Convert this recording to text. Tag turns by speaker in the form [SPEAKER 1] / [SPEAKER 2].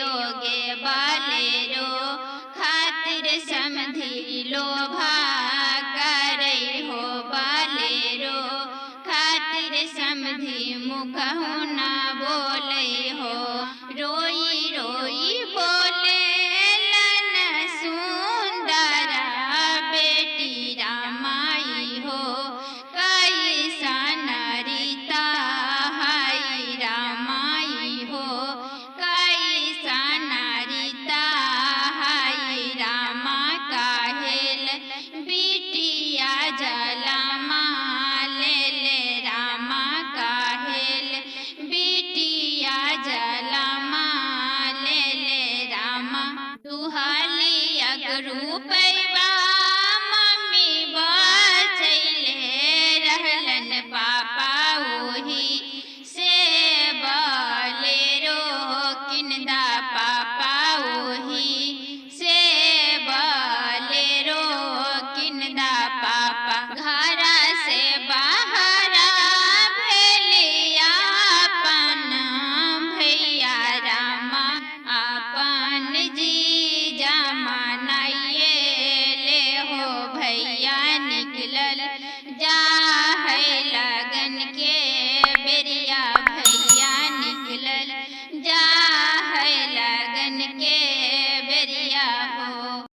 [SPEAKER 1] योगे बालेरो खातिर समधी लोभा करे हो बालेरो खातिर समधी मुखहु ना बोले हो रोई रोई बोले लन सुंदरा बेटी रामाई हो कैसा नरिता हाय रामाई हो कैसा नरिता हाय रामा काहेल बिटिया जलमा ले रामा काहेल बिटिया जलमा ले रामा दुहाली अगरू पैब